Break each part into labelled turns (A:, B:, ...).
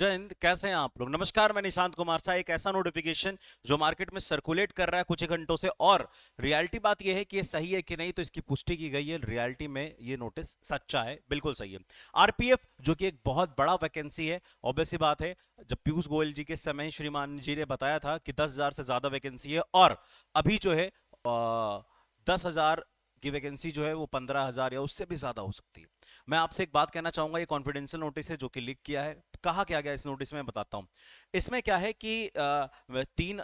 A: जय हिंद। कैसे हैं आप लोग? नमस्कार, मैं निशांत कुमार सा। एक ऐसा नोटिफिकेशन जो मार्केट में सर्कुलेट कर रहा है कुछ ही घंटों से, और रियलिटी बात यह है कि ये सही है कि नहीं, तो इसकी पुष्टि की गई है। रियलिटी में ये नोटिस सच्चा है, बिल्कुल सही है। आरपीएफ जो कि एक बहुत बड़ा वैकेंसी है, ऑब्वियस सी बात है। जब पीयूष गोयल जी के समय श्रीमान जी ने बताया था कि 10,000 से ज्यादा वैकेंसी है, और अभी जो है 10,000 की वैकेंसी जो है वो 15,000 या उससे भी ज्यादा हो सकती है। मैं आपसे एक बात कहना चाहूंगा, ये कॉन्फिडेंशियल नोटिस है जो कि लीक किया है। कहा क्या गया इस नोटिस में, बताता हूं। इसमें क्या है कि 3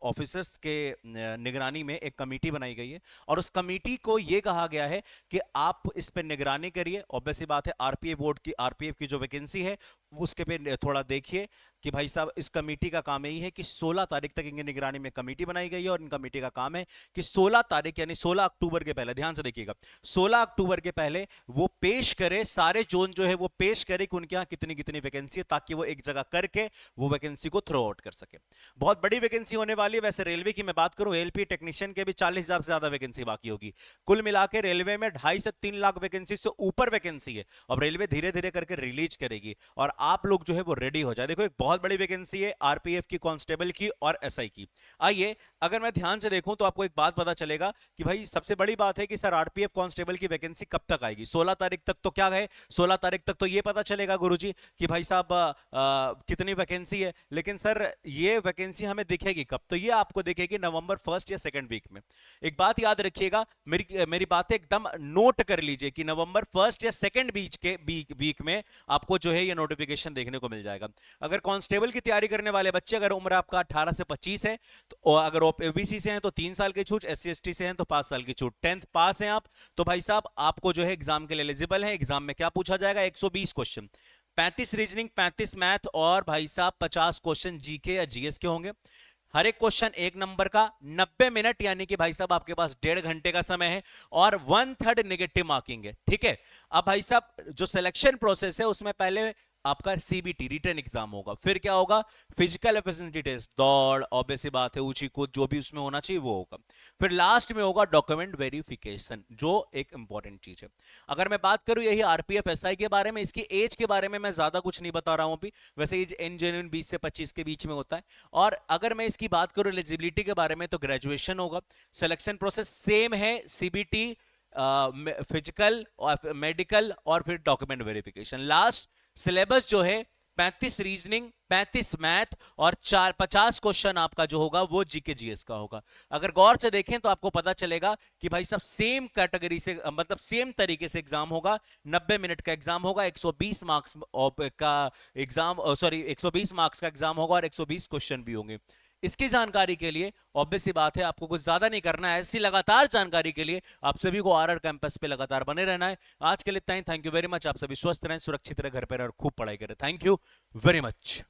A: ऑफिसर्स के निगरानी में एक कमेटी बनाई गई है, और उस कमेटी को यह कहा गया है कि आप इस पे निगरानी करिए। ऑब्वियस सी बात है, आरपीएफ बोर्ड की, आरपीएफ की जो वैकेंसी है उसके पे थोड़ा देखिए कि भाई साहब, इस कमेटी का काम यही है कि 16 तारीख तक इनकी निगरानी में कमेटी बनाई गई है, और इन कमेटी का काम है कि 16 तारीख यानी 16 अक्टूबर के पहले, ध्यान से देखिएगा, 16 अक्टूबर के पहले वो पेश करे, सारे जोन जो है वो पेश करे कि उनके यहां कितनी कितनी वैकेंसी है, ताकि वो एक जगह करके वो वैकेंसी को थ्रो आउट कर सके। बहुत बड़ी वैकेंसी होने वाली है। वैसे रेलवे की मैं बात करूं, एलपी टेक्नीशियन के भी 40,000 से ज्यादा वैकेंसी बाकी होगी। कुल मिला के रेलवे में 2.5 से 3 लाख वैकेंसी से ऊपर वैकेंसी है। अब रेलवे धीरे धीरे करके रिलीज करेगी, और आप लोग जो है वो रेडी हो जाए। देखो, एक बहुत बड़ी वैकेंसी है आरपीएफ की, कांस्टेबल की और एसआई की। आइए, अगर मैं ध्यान से देखूं तो आपको एक बात पता चलेगा कि भाई सबसे बड़ी बात है कि सर आरपीएफ कांस्टेबल की वैकेंसी कब तक आएगी। 16 तारीख तक तो क्या है, 16 तारीख तक तो ये पता चलेगा गुरुजी कि भाई साहब कितनी वैकेंसी है। लेकिन सर ये वैकेंसी हमें दिखेगी कब? तो ये आपको दिखेगी नवंबर फर्स्ट या सेकंड वीक में। एक बात याद रखिएगा, मेरी मेरी बातें एकदम नोट कर लीजिए कि नवंबर फर्स्ट या सेकंड वीक में आपको जो है ये नोटिफिकेशन देखने को मिल जाएगा। अगर कांस्टेबल की तैयारी करने वाले बच्चे, अगर उम्र आपका 18 से 25 है, तो अगर ओबीसी से हैं तो 3 साल की छूट, एससी एसटी से हैं तो 5 साल की छूट, 10th पास हैं आप, तो भाई साहब आपको जो है एग्जाम के लिए एलिजिबल है। एग्जाम में क्या पूछा जाएगा? 120 क्वेश्चन, 35 रीजनिंग, 35 मैथ, और भाई साहब 50 क्वेश्चन जीके या जीएस के होंगे। हर एक क्वेश्चन 1 नंबर का, 90 मिनट, यानी कि भाई साहब आपके पास 1.5 घंटे का समय है, और 1/3 नेगेटिव मार्किंग है। ठीक है। अब भाई साहब जो सिलेक्शन प्रोसेस है उसमें पहले आपका सीबीटी रिटर्न एग्जाम होगा, फिर क्या होगा? फिजिकल एफिशिएंसी टेस्ट, दौड़, ऑब्वियस सी बात है, ऊंची कूद, जो भी उसमें होना चाहिए वो होगा। फिर लास्ट में होगा डॉक्यूमेंट वेरिफिकेशन, जो एक इंपॉर्टेंट चीज है। अगर मैं बात करूं यही आरपीएफ एसआई के बारे में, इसकी एज के बारे में मैं ज्यादा कुछ नहीं बता रहा हूं अभी। वैसे एज इन जेन्युइन 20 से 25 के बीच में होता है। और अगर मैं इसकी बात करूं एलिजिबिलिटी के बारे में, तो ग्रेजुएशन होगा। सिलेक्शन प्रोसेस सेम है, सीबीटी, फिजिकल और मेडिकल, और फिर डॉक्यूमेंट वेरिफिकेशन। लास्ट सिलेबस जो है 35 रीजनिंग, 35 मैथ, और 50 क्वेश्चन आपका जो होगा वो जीके जीएस का होगा। अगर गौर से देखें तो आपको पता चलेगा कि भाई सब सेम कैटेगरी से, मतलब सेम तरीके से एग्जाम होगा। 90 मिनट का एग्जाम होगा, 120 मार्क्स का एग्जाम, सॉरी 120 मार्क्स का एग्जाम होगा, और 120 क्वेश्चन भी होंगे। इसकी जानकारी के लिए ऑब्वियस सी बात है, आपको कुछ ज्यादा नहीं करना है। ऐसी लगातार जानकारी के लिए आप सभी को आरआर कैंपस पे लगातार बने रहना है। आज के लिए इतना ही। Thank you very much. आप सभी स्वस्थ रहें, सुरक्षित रहें, घर पे रहें, और खूब पढ़ाई करें। Thank you very much.